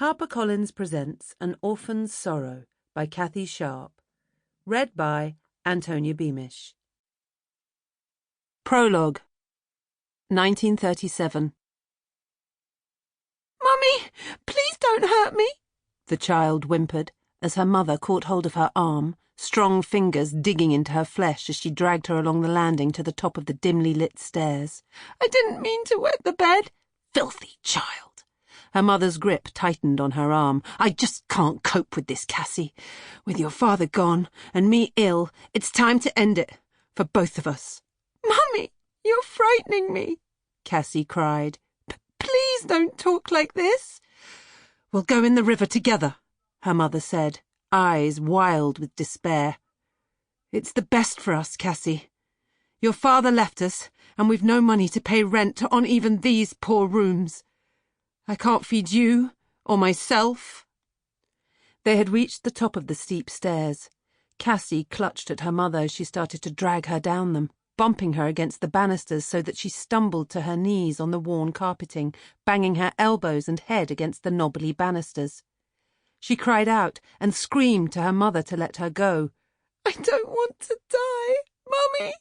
HarperCollins presents An Orphan's Sorrow by Cathy Sharp. Read by Antonia Beamish. Prologue, 1937. "Mummy, please don't hurt me," the child whimpered as her mother caught hold of her arm, strong fingers digging into her flesh as she dragged her along the landing to the top of the dimly lit stairs. "I didn't mean to wet the bed." Filthy child! Her mother's grip tightened on her arm. "I just can't cope with this, Cassie. With your father gone and me ill, it's time to end it, for both of us." "Mummy, you're frightening me," Cassie cried. Please don't talk like this." "We'll go in the river together," her mother said, eyes wild with despair. "It's the best for us, Cassie. Your father left us, and we've no money to pay rent on even these poor rooms. I can't feed you or myself." They had reached the top of the steep stairs. Cassie clutched at her mother as she started to drag her down them, bumping her against the banisters so that she stumbled to her knees on the worn carpeting, banging her elbows and head against the knobbly banisters. She cried out and screamed to her mother to let her go. "I don't want to die, Mummy."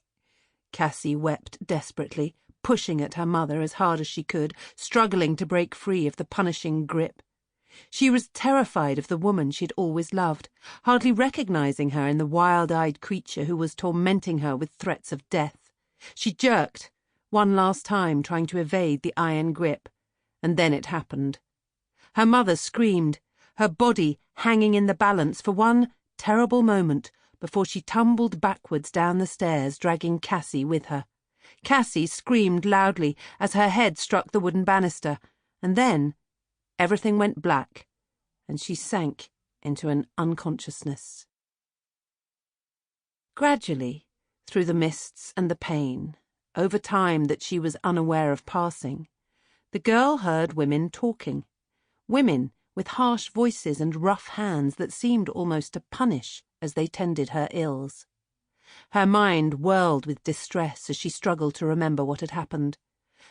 Cassie wept desperately, pushing at her mother as hard as she could, struggling to break free of the punishing grip. She was terrified of the woman she'd always loved, hardly recognizing her in the wild-eyed creature who was tormenting her with threats of death. She jerked, one last time trying to evade the iron grip, and then it happened. Her mother screamed, her body hanging in the balance for one terrible moment before she tumbled backwards down the stairs, dragging Cassie with her. Cassie screamed loudly as her head struck the wooden banister, and then everything went black, and she sank into an unconsciousness. Gradually, through the mists and the pain, over time that she was unaware of passing, the girl heard women talking, women with harsh voices and rough hands that seemed almost to punish as they tended her ills. Her mind whirled with distress as she struggled to remember what had happened,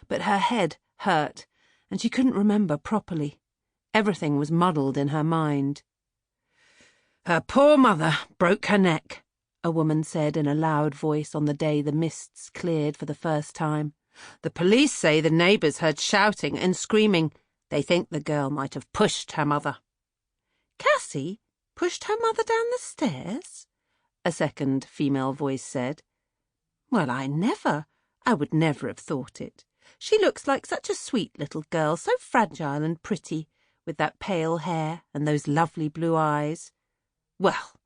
but her head hurt, and she couldn't remember properly. Everything was muddled in her mind. "Her poor mother broke her neck," a woman said in a loud voice on the day the mists cleared for the first time. "The police say the neighbours heard shouting and screaming. They think the girl might have pushed her mother." "Cassie pushed her mother down the stairs?" a second female voice said. "Well, I would never have thought it. She looks like such a sweet little girl, so fragile and pretty, with that pale hair and those lovely blue eyes." "Well,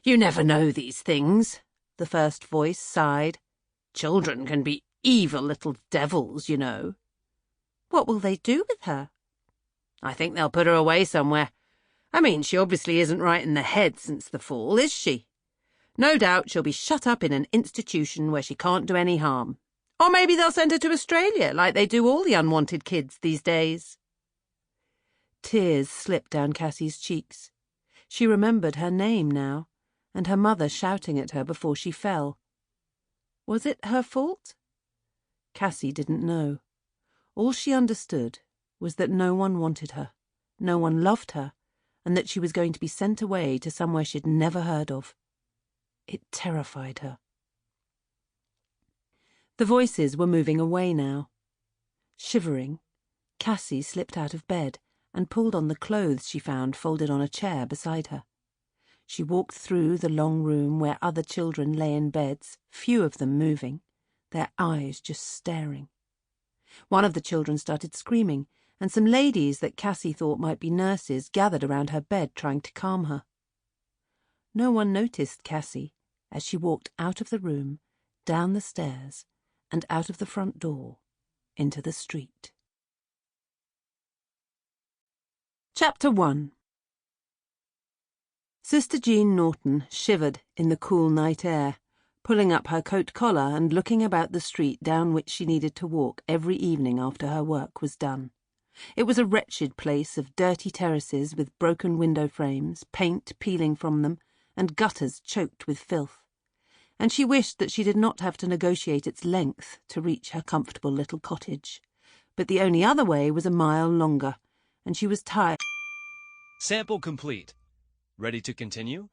you never know these things," the first voice sighed. "Children can be evil little devils, you know." "What will they do with her?" "I think they'll put her away somewhere. I mean, she obviously isn't right in the head since the fall, is she? No doubt she'll be shut up in an institution where she can't do any harm. Or maybe they'll send her to Australia, like they do all the unwanted kids these days." Tears slipped down Cassie's cheeks. She remembered her name now, and her mother shouting at her before she fell. Was it her fault? Cassie didn't know. All she understood was that no one wanted her, no one loved her, and that she was going to be sent away to somewhere she'd never heard of. It terrified her. The voices were moving away now. Shivering, Cassie slipped out of bed and pulled on the clothes she found folded on a chair beside her. She walked through the long room where other children lay in beds, few of them moving, their eyes just staring. One of the children started screaming, and some ladies that Cassie thought might be nurses gathered around her bed trying to calm her. No one noticed Cassie as she walked out of the room, down the stairs, and out of the front door, into the street. Chapter 1. Sister Jean Norton shivered in the cool night air, pulling up her coat collar and looking about the street down which she needed to walk every evening after her work was done. It was a wretched place of dirty terraces with broken window frames, paint peeling from them, and gutters choked with filth, and she wished that she did not have to negotiate its length to reach her comfortable little cottage. But the only other way was a mile longer, and she was tired. Sample complete. Ready to continue?